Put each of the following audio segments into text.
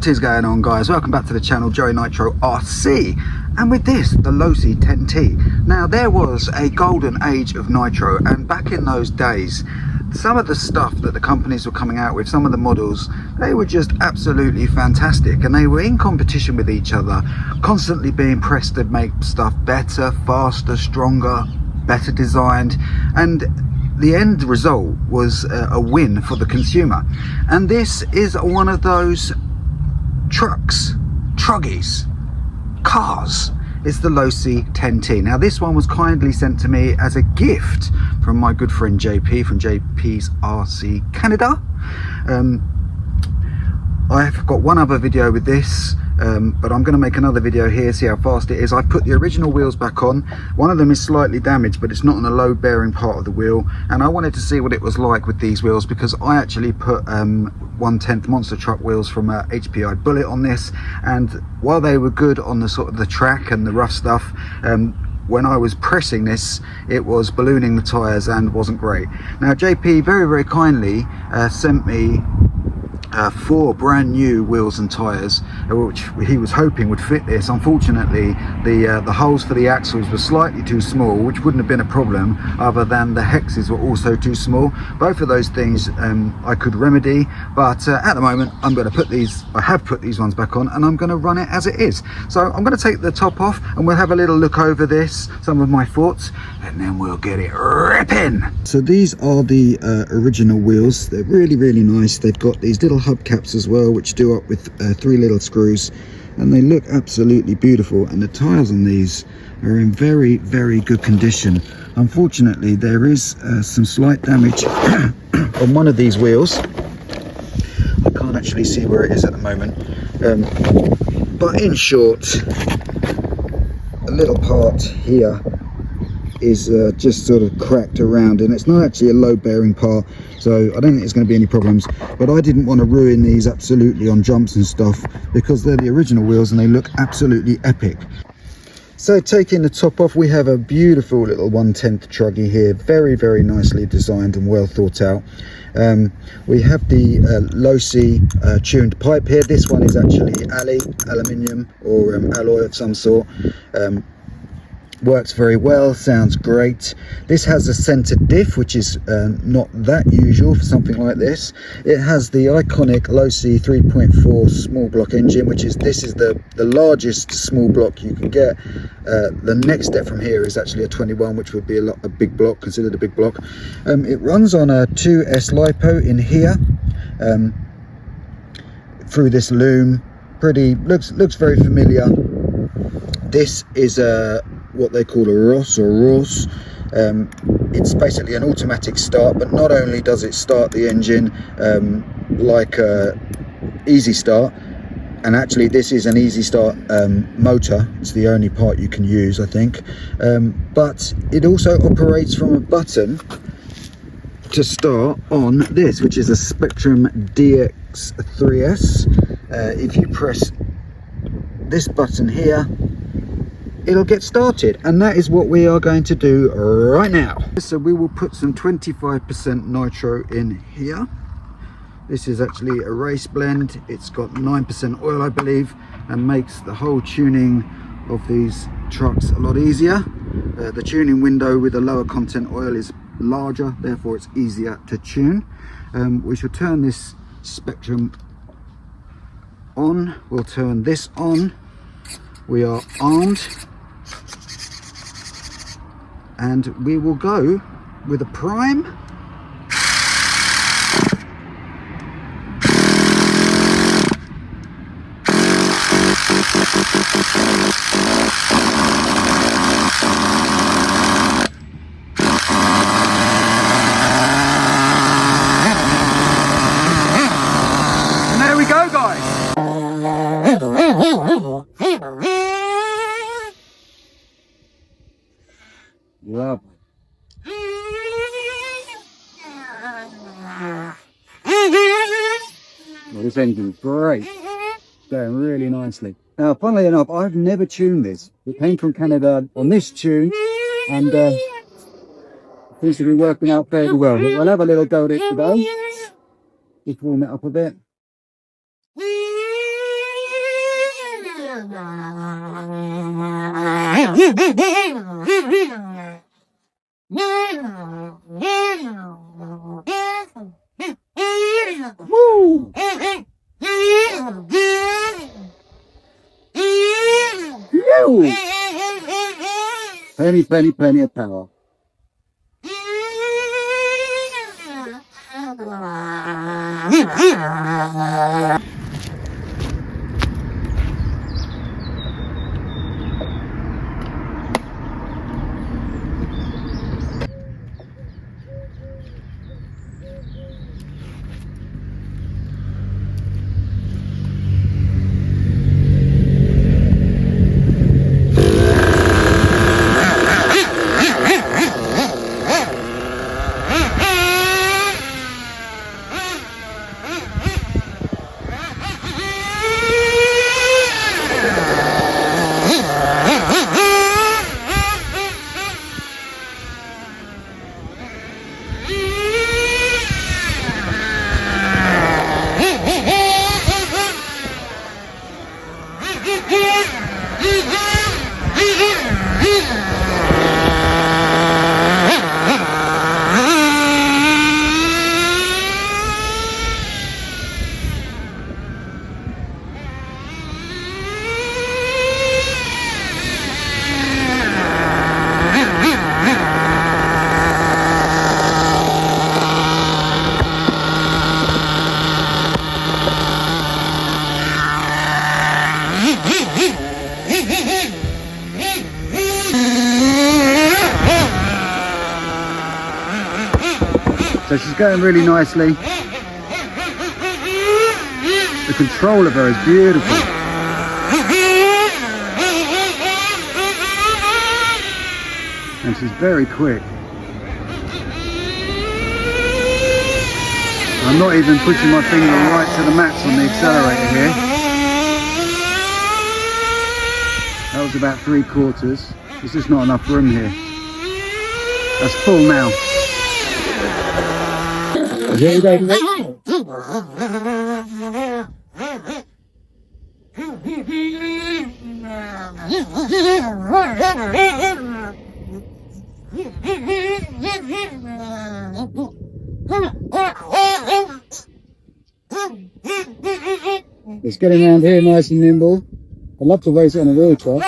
What is going on, guys? Welcome back to the channel, Joey Nitro RC, and with this, the Losi Ten-T. Now, there was a golden age of Nitro, and back in those days, some of the stuff that the companies were coming out with, some of the models, they were just absolutely fantastic, and they were in competition with each other, constantly being pressed to make stuff better, faster, stronger, better designed, and the end result was a win for the consumer. And this is one of those trucks, truggies, cars. It's the Losi Ten-T. Now, this one was kindly sent to me as a gift from my good friend JP from JP's RC Canada. I've got one other video with this, but I'm going to make another video here, see how fast it is. I put the original wheels back on. One of them is slightly damaged, but it's not on the load bearing part of the wheel, and I wanted to see what it was like with these wheels, because I actually put 1/10 monster truck wheels from HPI Bullet on this, and while they were good on the sort of the track and the rough stuff, when I was pressing this, it was ballooning the tires and wasn't great. Now, JP very kindly sent me 4 brand new wheels and tires, which he was hoping would fit this. Unfortunately, the holes for the axles were slightly too small, which wouldn't have been a problem other than the hexes were also too small. Both of those things I could remedy, but at the moment I'm going to put these, I have put these ones back on, and I'm going to run it as it is. So I'm going to take the top off and we'll have a little look over this, some of my thoughts, and then we'll get it ripping. So these are the original wheels. They're really nice. They've got these little hubcaps as well, which do up with 3 little screws, and they look absolutely beautiful. And the tires on these are in very good condition. Unfortunately, there is some slight damage on one of these wheels. I can't actually see where it is at the moment, but in short, a little part here is just sort of cracked around, and it's not actually a load bearing part, so I don't think there's going to be any problems. But I didn't want to ruin these absolutely on jumps and stuff, because they're the original wheels and they look absolutely epic. So taking the top off, we have a beautiful little 1/10 truggy here, very nicely designed and well thought out. We have the Losi tuned pipe here. This one is actually aluminium or alloy of some sort. Works very well, sounds great. This has a centered diff, which is not that usual for something like this. It has the iconic Losi 3.4 small block engine, which is, this is the largest small block you can get. The next step from here is actually a 21, which would be a big block, considered a big block. It runs on a 2S LiPo in here, through this loom. Looks very familiar. This is a what they call a ROS or ROS. It's basically an automatic start, but not only does it start the engine like a easy start, and actually this is an easy start motor, it's the only part you can use, I think, but it also operates from a button to start on this, which is a Spectrum DX3S. If you press this button here, it'll get started, and that is what we are going to do right now. So we will put some 25% nitro in here. This is actually a race blend. It's got 9% oil, I believe, and makes the whole tuning of these trucks a lot easier. The tuning window with the lower content oil is larger, therefore it's easier to tune. We shall turn this Spectrum on. We'll turn this on. We are armed, and we will go with a prime. And there we go, guys. Lovely. Well, this engine's great. Going really nicely. Now, funnily enough, I've never tuned this. It came from Canada on this tune, and seems to be working out fairly well. But we'll have a little go at it today. Just warm it up a bit. Woo! Yo! Plenty of power. So she's going really nicely. The control of her is beautiful. And she's very quick. I'm not even pushing my finger right to the max on the accelerator here. That was about 3/4. There's just not enough room here. That's full now. Here we go. It's getting around here nice and nimble. I'd love to race it on a wheel track.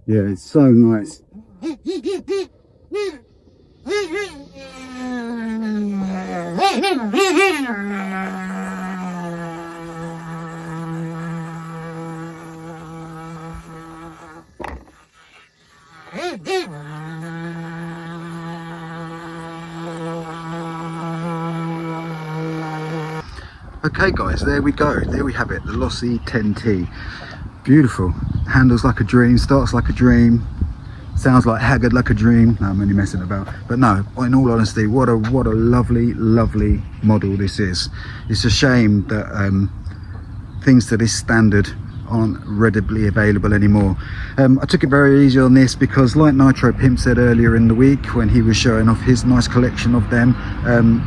Yeah, it's so nice. Okay guys, there we go. There we have it, the Losi Ten-T. Beautiful. Handles like a dream, starts like a dream, sounds like haggard like a dream. No, I'm only messing about. But no, in all honesty, what a lovely model this is. It's a shame that things to this standard aren't readily available anymore. I took it very easy on this because, like Nitro Pimp said earlier in the week when he was showing off his nice collection of them,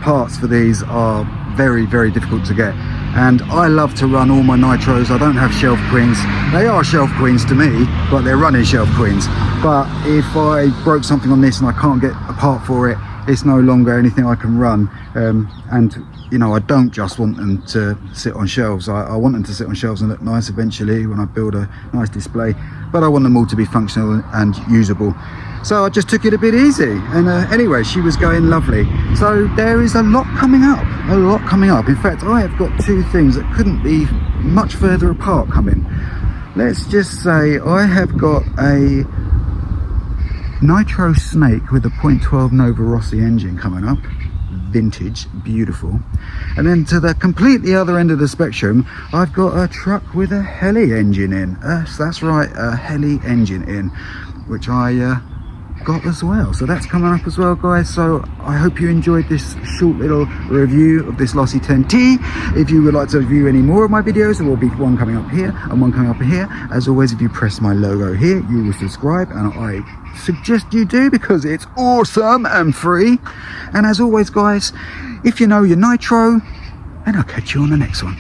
parts for these are very difficult to get. And I love to run all my Nitros. I don't have shelf queens. They are shelf queens to me, but they're running shelf queens. But if I broke something on this and I can't get a part for it, it's no longer anything I can run. And you know, I don't just want them to sit on shelves. I want them to sit on shelves and look nice eventually when I build a nice display, but I want them all to be functional and usable. So I just took it a bit easy, and anyway, she was going lovely. So there is a lot coming up, In fact, I have got two things that couldn't be much further apart coming. Let's just say I have got a Nitro Snake with a 0.12 Nova Rossi engine coming up, vintage, beautiful. And then to the completely other end of the spectrum, I've got a truck with a heli engine in. That's right, a heli engine in, which I got as well. So that's coming up as well, guys. So I hope you enjoyed this short little review of this Losi Ten-T. If you would like to view any more of my videos, there will be one coming up here and one coming up here. As always, if you press my logo here, you will subscribe, and I suggest you do because it's awesome and free. And as always, guys, if you know your Nitro, and I'll catch you on the next one.